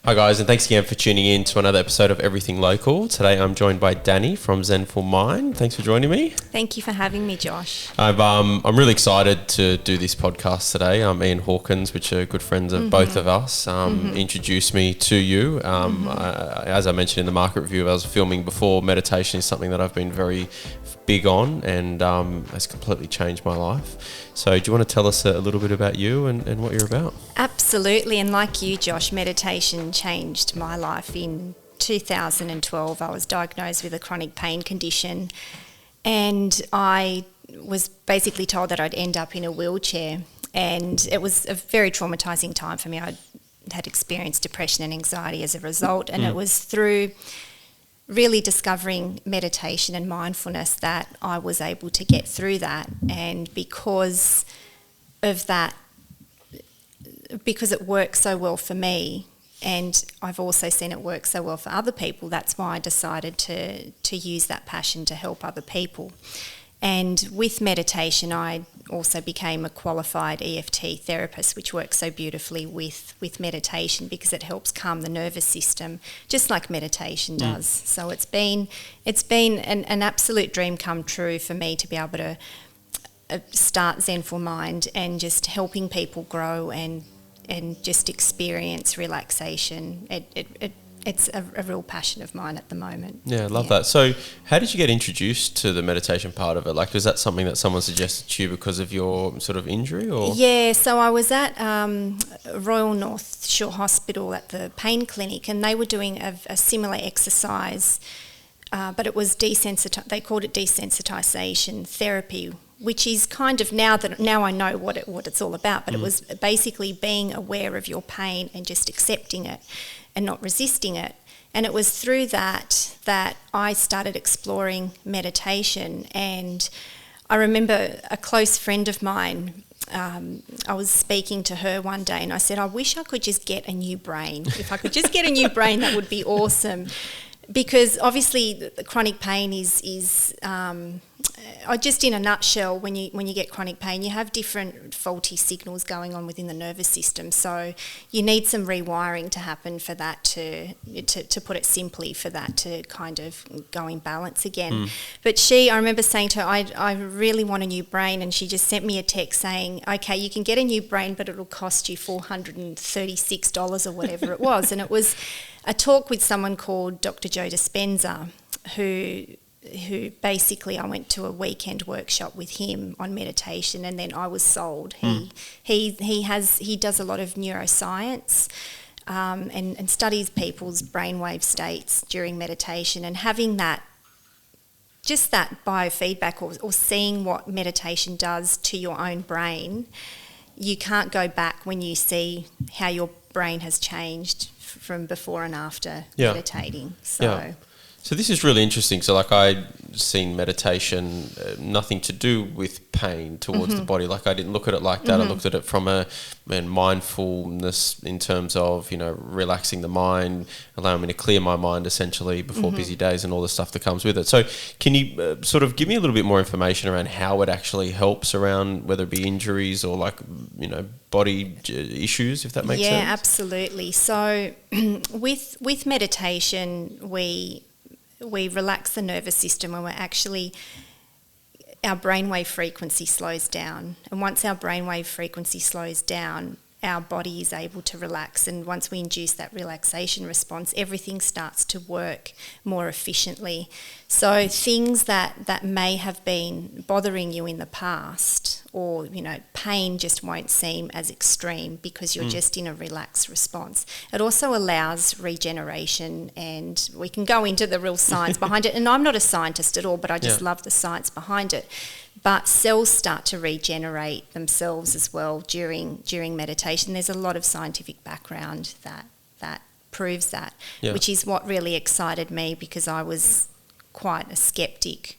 Hi guys, and thanks again for tuning in to another episode of Everything Local. Today I'm joined by Dani from Zenful Mind. Thanks for joining me. Thank you for having me, Josh. I'm really excited to do this podcast today. Ian Hawkins, which are good friends of both of us, introduced me to you. As I mentioned in the market review I was filming before, meditation is something that I've been very big on and has completely changed my life. So do you want to tell us a little bit about you and what you're about? Absolutely, and like you, Josh, meditation changed my life. In 2012, I was diagnosed with a chronic pain condition and I was basically told that I'd end up in a wheelchair, and it was a very traumatising time for me. I had experienced depression and anxiety as a result, and it was through really discovering meditation and mindfulness that I was able to get through that. And because of that, because it works so well for me, and I've also seen it work so well for other people, that's why I decided to use that passion to help other people. And with meditation, I also became a qualified EFT therapist, which works so beautifully with meditation because it helps calm the nervous system, just like meditation does. So it's been an absolute dream come true for me to be able to start Zenful Mind and just helping people grow and just experience relaxation. It's a real passion of mine at the moment. Yeah, I love that. So how did you get introduced to the meditation part of it? Like, was that something that someone suggested to you because of your sort of injury? Or? Yeah, so I was at Royal North Shore Hospital at the pain clinic, and they were doing a similar exercise, but it was they called it desensitization therapy, which is kind of, now I know what it's all about, but it was basically being aware of your pain and just accepting it and not resisting it. And it was through that I started exploring meditation. And I remember a close friend of mine, I was speaking to her one day and I said, I wish I could just get a new brain. If I could just get a new brain, that would be awesome. Because obviously the chronic pain is just in a nutshell, when you get chronic pain, you have different faulty signals going on within the nervous system. So you need some rewiring to happen for that to put it simply, for that to kind of go in balance again. But I remember saying to her, I really want a new brain, and she just sent me a text saying, okay, you can get a new brain, but it'll cost you $436 or whatever it was. And it was a talk with someone called Dr. Joe Dispenza, who basically, I went to a weekend workshop with him on meditation, and then I was sold. He does a lot of neuroscience and studies people's brainwave states during meditation, and having that biofeedback or seeing what meditation does to your own brain, you can't go back when you see how your brain has changed from before and after meditating. So this is really interesting. So like I'd seen meditation, nothing to do with pain towards the body. Like I didn't look at it like that. I looked at it from a mindfulness in terms of, relaxing the mind, allowing me to clear my mind essentially before busy days and all the stuff that comes with it. So can you sort of give me a little bit more information around how it actually helps around, whether it be injuries or like, body issues, if that makes sense? Yeah, absolutely. So with meditation, we relax the nervous system, and our brainwave frequency slows down. And once our brainwave frequency slows down, our body is able to relax. And once we induce that relaxation response, everything starts to work more efficiently. So things that may have been bothering you in the past, or, pain just won't seem as extreme because you're just in a relaxed response. It also allows regeneration, and we can go into the real science behind it. And I'm not a scientist at all, but I just love the science behind it. But cells start to regenerate themselves as well during meditation. There's a lot of scientific background that proves that, which is what really excited me, because I was quite a skeptic.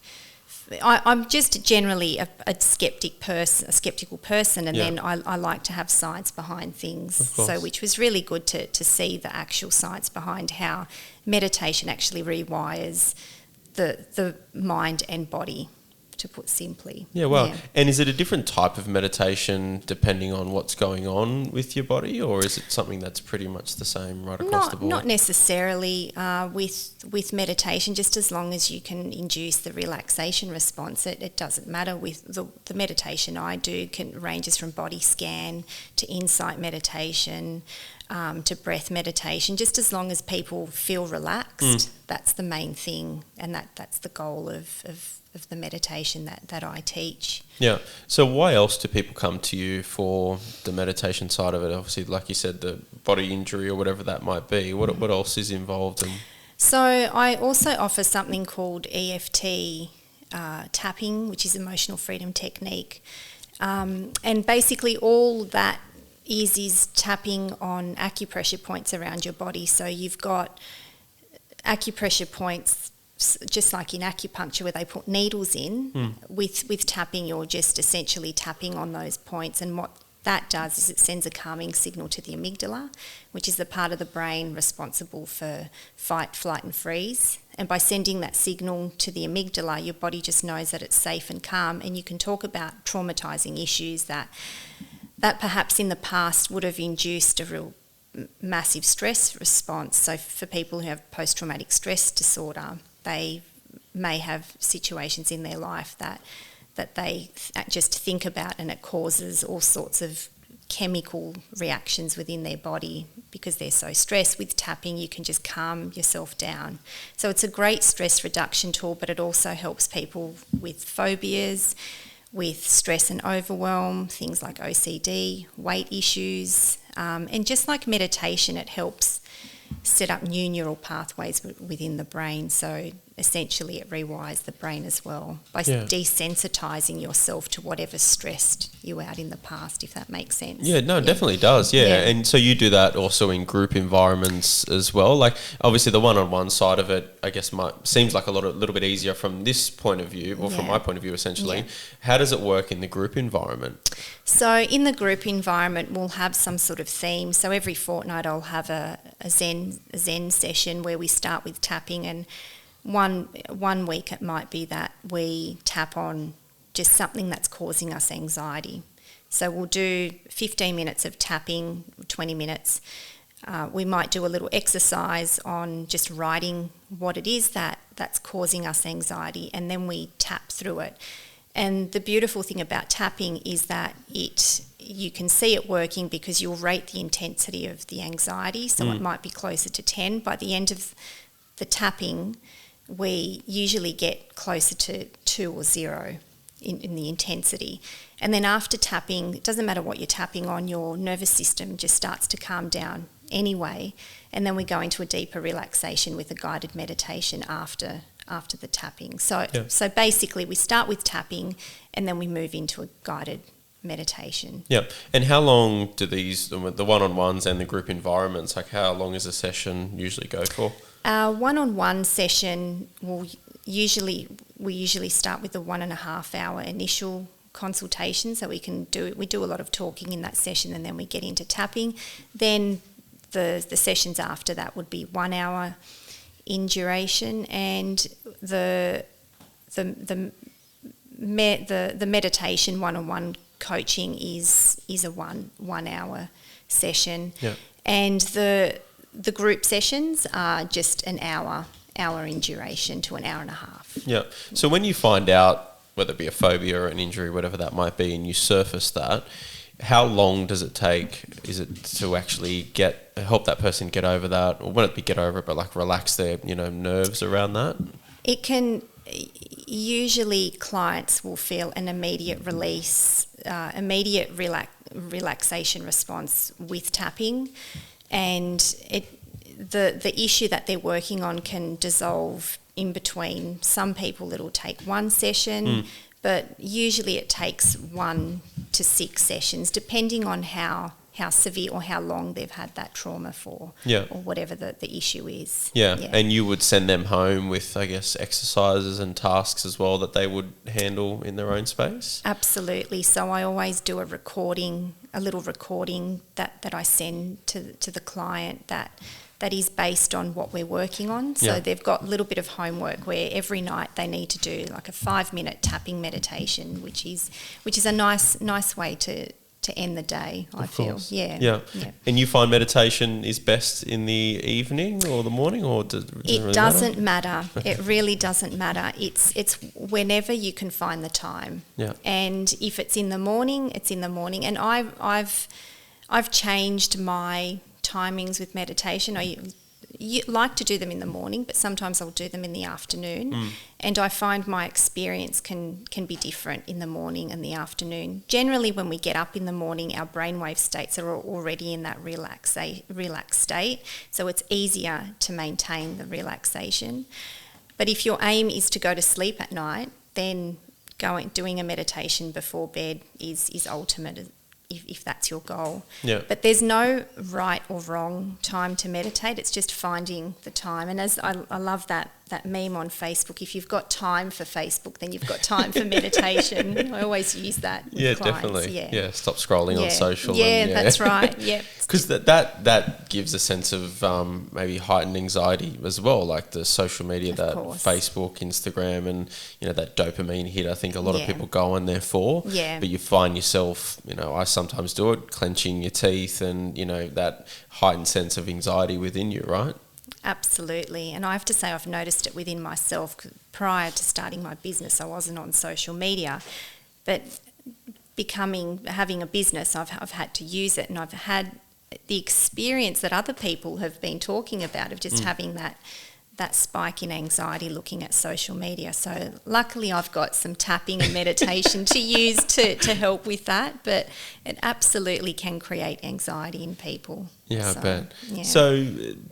I'm just generally a skeptical person, and then I like to have science behind things. So which was really good to see the actual science behind how meditation actually rewires the mind and body to put simply. Yeah, well, and is it a different type of meditation depending on what's going on with your body, or is it something that's pretty much the same right across the board? Not necessarily with meditation, just as long as you can induce the relaxation response. It doesn't matter. With the meditation I do ranges from body scan to insight meditation, to breath meditation, just as long as people feel relaxed. That's the main thing, and that's the goal of the meditation that I teach. Yeah. So why else do people come to you for the meditation side of it? Obviously, like you said, the body injury or whatever that might be. What else is involved in? So I also offer something called EFT Tapping, which is emotional freedom technique. And basically all that is tapping on acupressure points around your body. So you've got acupressure points, just like in acupuncture where they put needles in. With tapping, you're just essentially tapping on those points, and what that does is it sends a calming signal to the amygdala, which is the part of the brain responsible for fight, flight and freeze. And by sending that signal to the amygdala, your body just knows that it's safe and calm, and you can talk about traumatising issues that perhaps in the past would have induced a real massive stress response. So for people who have post-traumatic stress disorder, they may have situations in their life that they just think about, and it causes all sorts of chemical reactions within their body because they're so stressed. With tapping, you can just calm yourself down. So it's a great stress reduction tool, but it also helps people with phobias, with stress and overwhelm, things like OCD, weight issues, and just like meditation, it helps set up new neural pathways within the brain. So essentially it rewires the brain as well by desensitizing yourself to whatever stressed you out in the past, if that makes sense. Yeah, no, it definitely does. Yeah. And so you do that also in group environments as well. Like obviously the one-on-one side of it, I guess, seems like a little bit easier from this point of view, or from my point of view, essentially. Yeah. How does it work in the group environment? So in the group environment, we'll have some sort of theme. So every fortnight I'll have a Zen session where we start with tapping, and one week it might be that we tap on just something that's causing us anxiety. So we'll do 15 minutes of tapping, 20 minutes. We might do a little exercise on just writing what it is that's causing us anxiety, and then we tap through it. And the beautiful thing about tapping is that you can see it working because you'll rate the intensity of the anxiety. So it might be closer to 10. By the end of the tapping, we usually get closer to 2 or 0 in the intensity. And then after tapping, it doesn't matter what you're tapping on, your nervous system just starts to calm down anyway. And then we go into a deeper relaxation with a guided meditation after the tapping. So basically we start with tapping and then we move into a guided meditation. Yeah. And how long do these, the one-on-ones and the group environments, like how long is a session usually go for? Our one-on-one session we usually start with a 1.5 hour initial consultation, so we do a lot of talking in that session, and then we get into tapping. Then the sessions after that would be 1 hour in duration, and the meditation one-on-one coaching is a one hour session. Yeah. And the group sessions are just an hour in duration to an hour and a half. Yeah. So when you find out, whether it be a phobia or an injury, whatever that might be, and you surface that, how long does it take? Is it to actually help that person get over that, or wouldn't it be get over it, but like relax their nerves around that? It can. Usually, clients will feel an immediate release, relaxation response with tapping, and the issue that they're working on can dissolve in between. Some people it'll take one session, but usually it takes 1 to 6 sessions, depending on how severe or how long they've had that trauma for, or whatever the issue is. Yeah, and you would send them home with, I guess, exercises and tasks as well that they would handle in their own space? Absolutely. So I always do a little recording that I send to the client that that is based on what we're working on. So they've got a little bit of homework where every night they need to do like a 5-minute tapping meditation, which is a nice way to end the day, I feel. Yeah. And you find meditation is best in the evening or the morning, or does it really doesn't matter? It really doesn't matter. It's whenever you can find the time. Yeah. And if it's in the morning, it's in the morning. And I've changed my timings with meditation. I like to do them in the morning, but sometimes I'll do them in the afternoon. And I find my experience can be different in the morning and the afternoon. Generally, when we get up in the morning, our brainwave states are already in that relaxed state, so it's easier to maintain the relaxation. But if your aim is to go to sleep at night, then doing a meditation before bed is ultimate, if that's your goal. But there's no right or wrong time to meditate. It's just finding the time. And as I love that meme on Facebook, if you've got time for Facebook, then you've got time for meditation. I always use that with clients. Definitely. Stop scrolling on social. That's right. Because that gives a sense of maybe heightened anxiety as well, like the social media, Facebook, Instagram, and that dopamine hit. I think a lot of people go on there for. But you find yourself, I sometimes do it, clenching your teeth, and that heightened sense of anxiety within you, right? Absolutely. And I have to say I've noticed it within myself. Prior to starting my business, I wasn't on social media, but having a business, I've had to use it, and I've had the experience that other people have been talking about of just having that spike in anxiety looking at social media. So luckily I've got some tapping and meditation to use to help with that, but it absolutely can create anxiety in people. I bet. So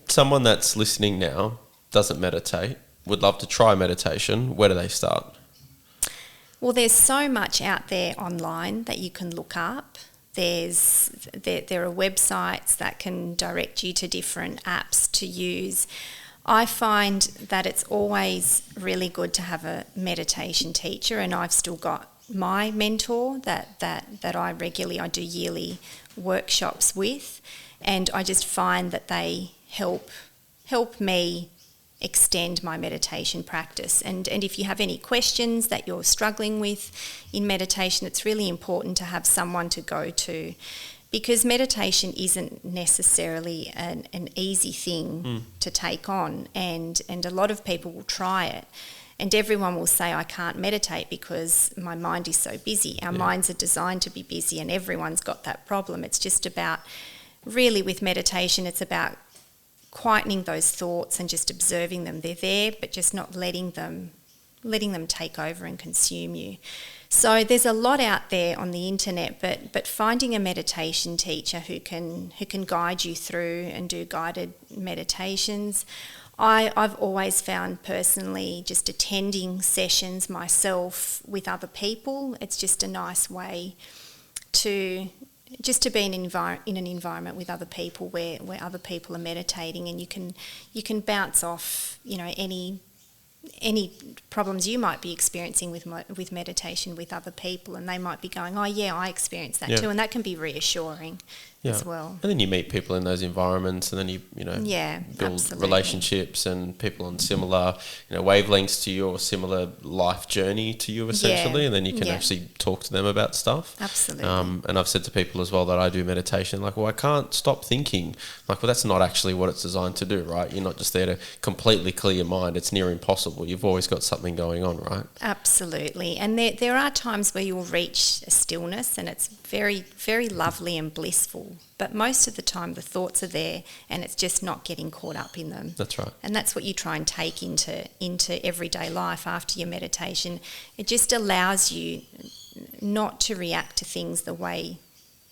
someone that's listening now doesn't meditate, would love to try meditation, where do they start? Well, there's so much out there online that you can look up. There are websites that can direct you to different apps to use. I find that it's always really good to have a meditation teacher, and I've still got my mentor that I do yearly workshops with, and I just find that they help me extend my meditation practice. And if you have any questions that you're struggling with in meditation, it's really important to have someone to go to, because meditation isn't necessarily an easy thing to take on, and a lot of people will try it, and everyone will say, I can't meditate because my mind is so busy. Our minds are designed to be busy, and everyone's got that problem. It's just about, really with meditation, it's about quietening those thoughts and just observing them. They're there, but just not letting them take over and consume you. So there's a lot out there on the internet, but finding a meditation teacher who can guide you through and do guided meditations. I've always found personally just attending sessions myself with other people, it's just a nice way to be in an environment with other people where other people are meditating, and you can bounce off any problems you might be experiencing with meditation with other people, and they might be going, oh yeah, I experienced that too, and that can be reassuring as well. And then you meet people in those environments, and then you build absolutely. relationships and people on similar wavelengths to you, or similar life journey to you essentially, and then you can actually talk to them about stuff. Absolutely. And I've said to people as well that I do meditation, like, well, I can't stop thinking. Like, well, that's not actually what it's designed to do, right? You're not just there to completely clear your mind. It's near impossible. You've always got something going on, right? Absolutely. And there are times where you'll reach a stillness, and it's very, very lovely and blissful. But most of the time the thoughts are there, and it's just not getting caught up in them. That's right. And that's what you try and take into everyday life after your meditation. It just allows you not to react to things the way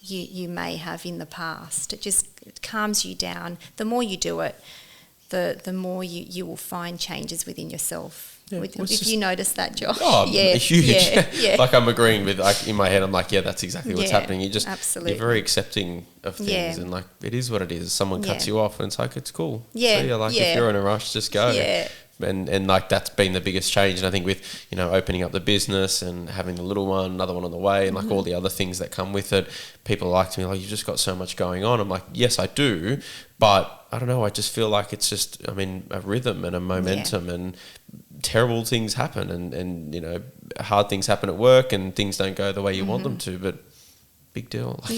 you may have in the past. It calms you down. The more you do it, the more you will find changes within yourself. Yeah, if you notice that, Josh. Oh, huge. Yeah. Like, I'm agreeing with, like, in my head, I'm like, yeah, that's exactly what's happening. Absolutely. You're very accepting of things, and like, it is what it is. Someone cuts you off, and it's like, it's cool. Yeah. So if you're in a rush, just go. Yeah. And like, that's been the biggest change. And I think with, opening up the business and having the little one, another one on the way, and like all the other things that come with it, people are like to me, like, you've just got so much going on. I'm like, yes, I do, but I don't know. I just feel like it's just, I mean, a rhythm and a momentum, and terrible things happen, and you know, hard things happen at work, and things don't go the way you want them to, but big deal. Like,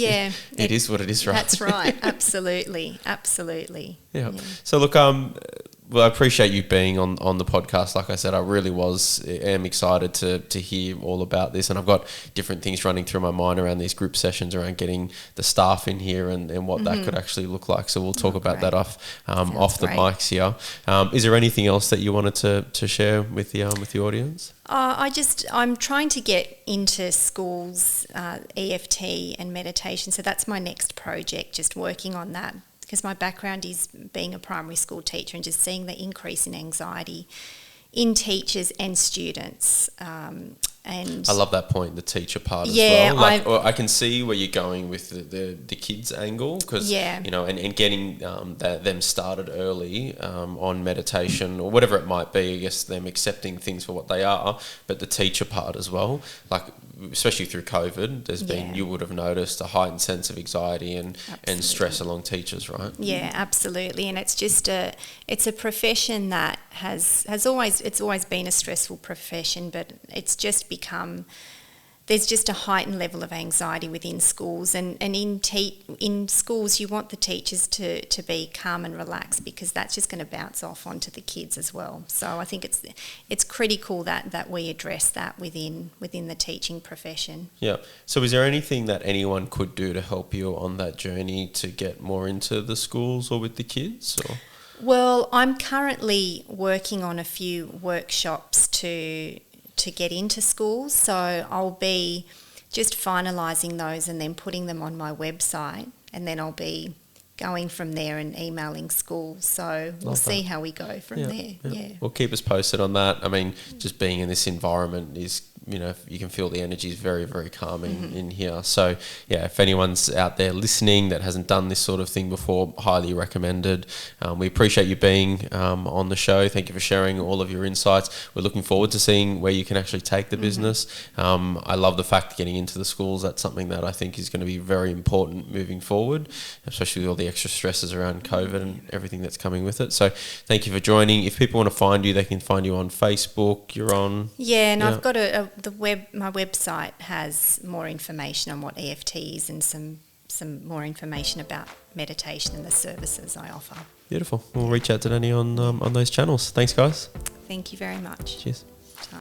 it is what it is, right? That's right. Absolutely. Yeah. So look, well, I appreciate you being on the podcast. Like I said, I really am excited to hear all about this, and I've got different things running through my mind around these group sessions, around getting the staff in here and what that could actually look like. So we'll talk about that off the mics here. Is there anything else that you wanted to share with the audience? I'm trying to get into schools, EFT and meditation. So that's my next project, just working on that, because my background is being a primary school teacher and just seeing the increase in anxiety in teachers and students. And I love that point, the teacher part as well. Like, I can see where you're going with the kids angle, because you know, and getting them started early on meditation or whatever it might be. I guess them accepting things for what they are, but the teacher part as well. Like, especially through COVID, there's been, you would have noticed, a heightened sense of anxiety and stress along teachers, right? Yeah, absolutely. And it's just it's a profession that has always been a stressful profession, but it's just become, there's just a heightened level of anxiety within schools, and in schools you want the teachers to be calm and relaxed, because that's just going to bounce off onto the kids as well. So I think it's critical that we address that within the teaching profession. Yeah. So is there anything that anyone could do to help you on that journey to get more into the schools or with the kids? Or? Well, I'm currently working on a few workshops to get into schools, so I'll be just finalising those and then putting them on my website, and then I'll be going from there and emailing schools. So we'll see how we go from there. Yeah. Well, keep us posted on that. I mean, just being in this environment is, you know, you can feel the energy is very, very calming in here. So, yeah, if anyone's out there listening that hasn't done this sort of thing before, highly recommended. We appreciate you being on the show. Thank you for sharing all of your insights. We're looking forward to seeing where you can actually take the business. I love the fact that getting into the schools, that's something that I think is going to be very important moving forward, especially with all the extra stresses around COVID and everything that's coming with it. So thank you for joining. If people want to find you, they can find you on Facebook. You're on... Yeah, and I've got my website has more information on what EFT is, and some more information about meditation and the services I offer. Beautiful. We'll reach out to Dani on those channels. Thanks, guys. Thank you very much. Cheers.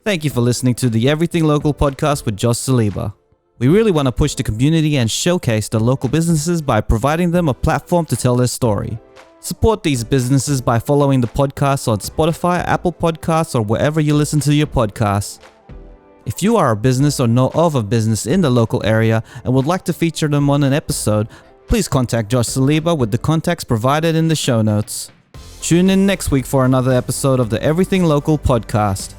Thank you for listening to the Everything Local podcast with Josh Saliba. We really want to push the community and showcase the local businesses by providing them a platform to tell their story. Support these businesses by following the podcast on Spotify, Apple Podcasts, or wherever you listen to your podcasts. If you are a business or know of a business in the local area and would like to feature them on an episode, please contact Josh Saliba with the contacts provided in the show notes. Tune in next week for another episode of the Everything Local podcast.